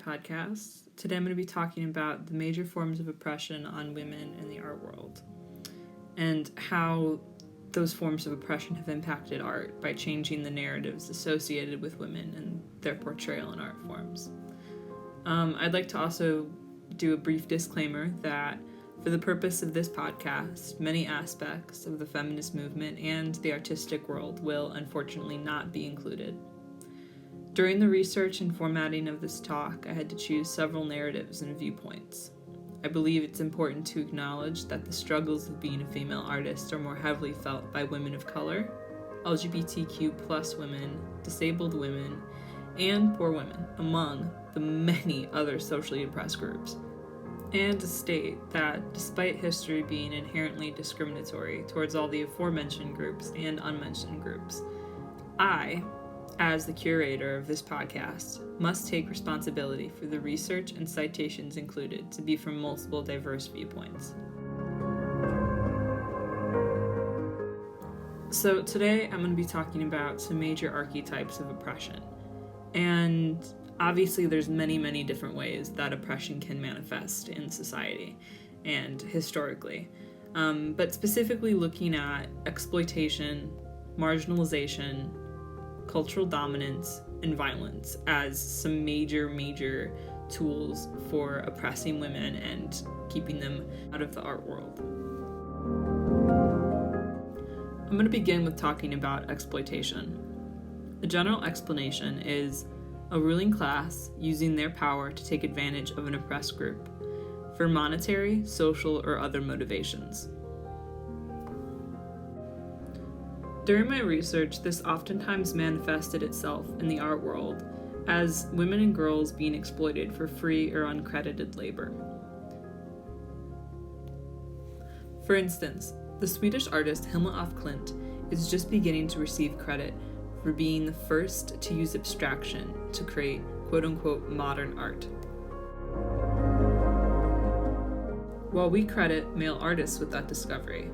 podcast. Today I'm going to be talking about the major forms of oppression on women in the art world and how those forms of oppression have impacted art by changing the narratives associated with women and their portrayal in art forms. I'd like to also do a brief disclaimer that for the purpose of this podcast, many aspects of the feminist movement and the artistic world will unfortunately not be included. During the research and formatting of this talk, I had to choose several narratives and viewpoints. I believe it's important to acknowledge that the struggles of being a female artist are more heavily felt by women of color, LGBTQ+ women, disabled women, and poor women, among the many other socially oppressed groups. And to state that despite history being inherently discriminatory towards all the aforementioned groups and unmentioned groups, I, as the curator of this podcast, must take responsibility for the research and citations included to be from multiple diverse viewpoints. So today I'm going to be talking about some major archetypes of oppression. And obviously there's many different ways that oppression can manifest in society and historically. But specifically looking at exploitation, marginalization, cultural dominance, and violence as some major tools for oppressing women and keeping them out of the art world. I'm going to begin with talking about exploitation. A general explanation is a ruling class using their power to take advantage of an oppressed group for monetary, social, or other motivations. During my research, this oftentimes manifested itself in the art world as women and girls being exploited for free or uncredited labor. For instance, the Swedish artist Hilma af Klint is just beginning to receive credit for being the first to use abstraction to create quote-unquote modern art. While we credit male artists with that discovery,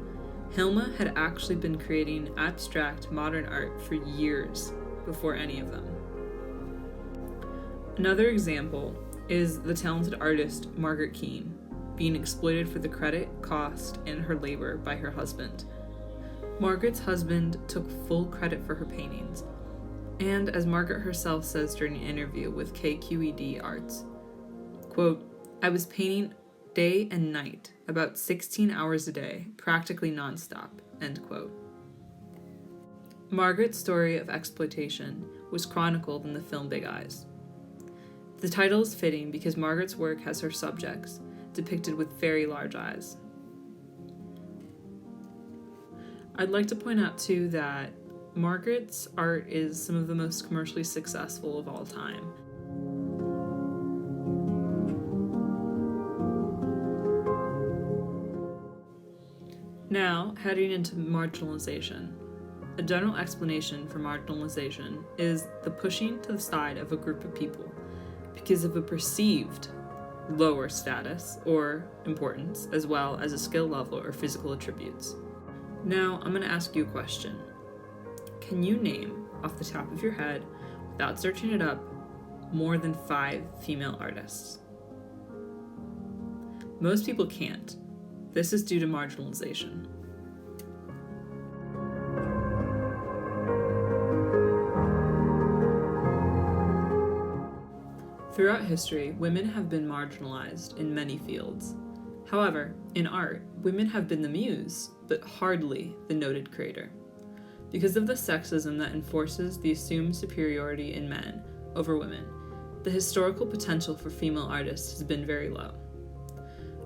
Hilma had actually been creating abstract modern art for years before any of them. Another example is the talented artist Margaret Keane being exploited for the credit, cost, and her labor by her husband. Margaret's husband took full credit for her paintings, and as Margaret herself says during an interview with KQED Arts, quote, "I was painting day and night, about 16 hours a day, practically nonstop," end quote. Margaret's story of exploitation was chronicled in the film Big Eyes. The title is fitting because Margaret's work has her subjects depicted with very large eyes. I'd like to point out too that Margaret's art is some of the most commercially successful of all time. Now, heading into marginalization. A general explanation for marginalization is the pushing to the side of a group of people because of a perceived lower status or importance, as well as a skill level or physical attributes. Now, I'm going to ask you a question. Can you name, off the top of your head, without searching it up, more than 5 female artists? Most people can't. This is due to marginalization. Throughout history, women have been marginalized in many fields. However, in art, women have been the muse, but hardly the noted creator. Because of the sexism that enforces the assumed superiority in men over women, the historical potential for female artists has been very low.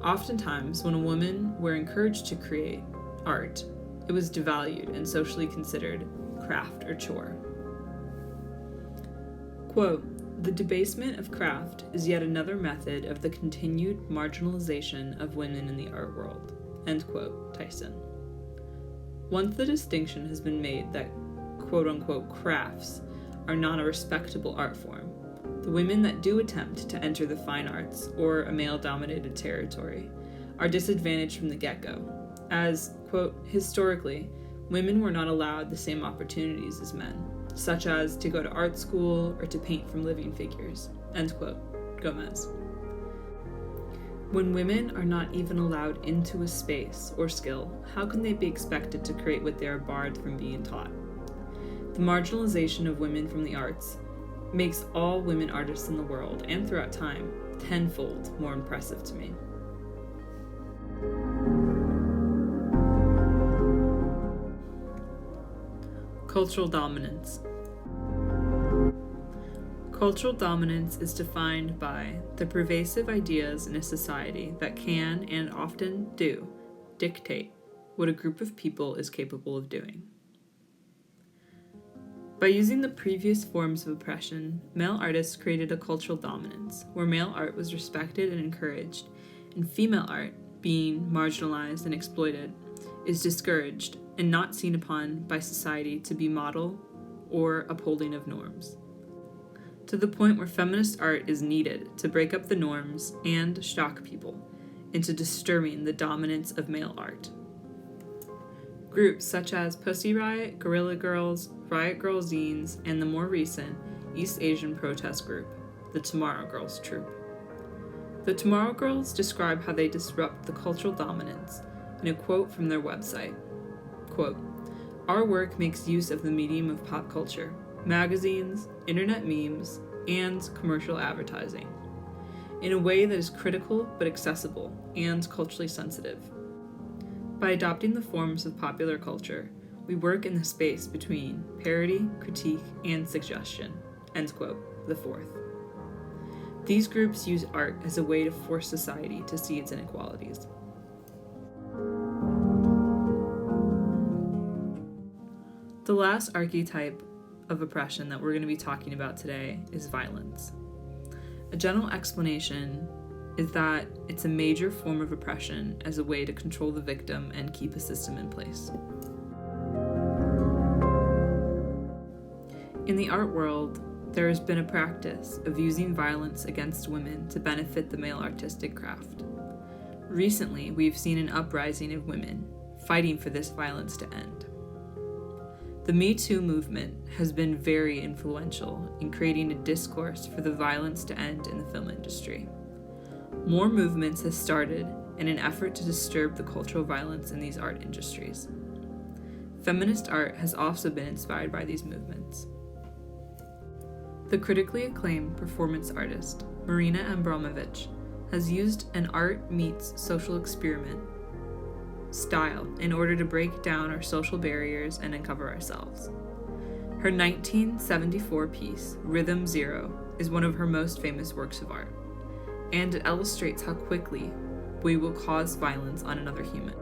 Oftentimes, when a woman were encouraged to create art, it was devalued and socially considered craft or chore. Quote, "The debasement of craft is yet another method of the continued marginalization of women in the art world," end quote, Tyson. Once the distinction has been made that quote-unquote crafts are not a respectable art form, the women that do attempt to enter the fine arts or a male-dominated territory are disadvantaged from the get-go, as, quote, "historically, women were not allowed the same opportunities as men, such as to go to art school or to paint from living figures," end quote, Gomez. When women are not even allowed into a space or skill, how can they be expected to create what they are barred from being taught? The marginalization of women from the arts makes all women artists in the world, and throughout time, tenfold more impressive to me. Cultural dominance. Cultural dominance is defined by the pervasive ideas in a society that can, and often do, dictate what a group of people is capable of doing. By using the previous forms of oppression, male artists created a cultural dominance, where male art was respected and encouraged, and female art, being marginalized and exploited, is discouraged and not seen upon by society to be model or upholding of norms. To the point where feminist art is needed to break up the norms and shock people into disturbing the dominance of male art. Groups such as Pussy Riot, Guerrilla Girls, Riot Grrrl zines, and the more recent East Asian protest group, the Tomorrow Girls troupe. The Tomorrow Girls describe how they disrupt the cultural dominance in a quote from their website. Quote, "Our work makes use of the medium of pop culture, magazines, internet memes, and commercial advertising, in a way that is critical but accessible and culturally sensitive. By adopting the forms of popular culture, we work in the space between parody, critique, and suggestion." End quote, the fourth. These groups use art as a way to force society to see its inequalities. The last archetype of oppression that we're going to be talking about today is violence. A general explanation is that it's a major form of oppression as a way to control the victim and keep a system in place. In the art world, there has been a practice of using violence against women to benefit the male artistic craft. Recently, we've seen an uprising of women fighting for this violence to end. The Me Too movement has been very influential in creating a discourse for the violence to end in the film industry. More movements have started in an effort to disturb the cultural violence in these art industries. Feminist art has also been inspired by these movements. The critically acclaimed performance artist, Marina Abramović, has used an art meets social experiment style in order to break down our social barriers and uncover ourselves. Her 1974 piece, Rhythm Zero, is one of her most famous works of art, and it illustrates how quickly we will cause violence on another human.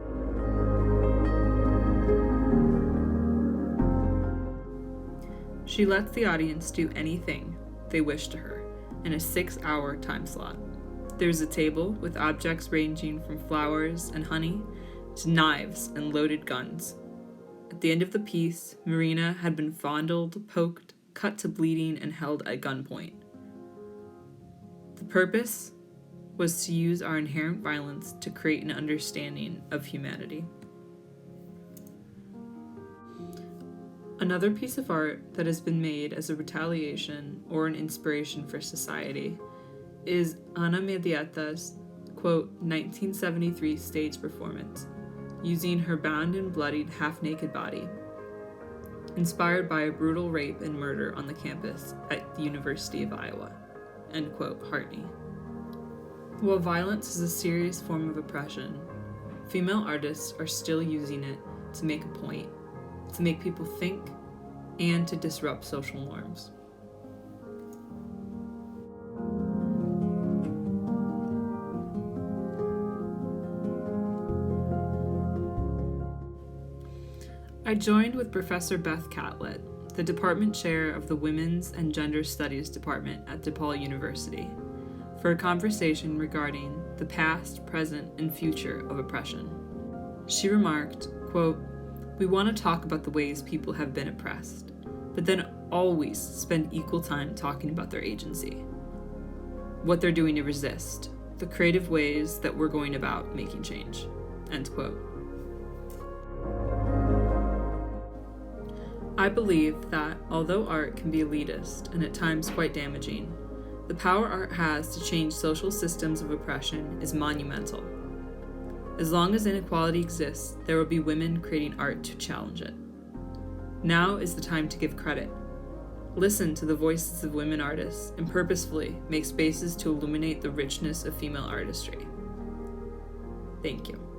She lets the audience do anything they wish to her in a 6-hour time slot. There's a table with objects ranging from flowers and honey to knives and loaded guns. At the end of the piece, Marina had been fondled, poked, cut to bleeding, and held at gunpoint. The purpose was to use our inherent violence to create an understanding of humanity. Another piece of art that has been made as a retaliation or an inspiration for society is Ana Mendieta's, quote, 1973 stage performance, using her bound and bloodied half-naked body, inspired by a brutal rape and murder on the campus at the University of Iowa, end quote, Hartney. While violence is a serious form of oppression, female artists are still using it to make a point, to make people think, and to disrupt social norms. I joined with Professor Beth Catlett, the department chair of the Women's and Gender Studies Department at DePaul University, for a conversation regarding the past, present, and future of oppression. She remarked, quote, "We want to talk about the ways people have been oppressed, but then always spend equal time talking about their agency, what they're doing to resist, the creative ways that we're going about making change," end quote. I believe that although art can be elitist and at times quite damaging, The power art has to change social systems of oppression is monumental. As long as inequality exists, there will be women creating art to challenge it. Now is the time to give credit. Listen to the voices of women artists and purposefully make spaces to illuminate the richness of female artistry. Thank you.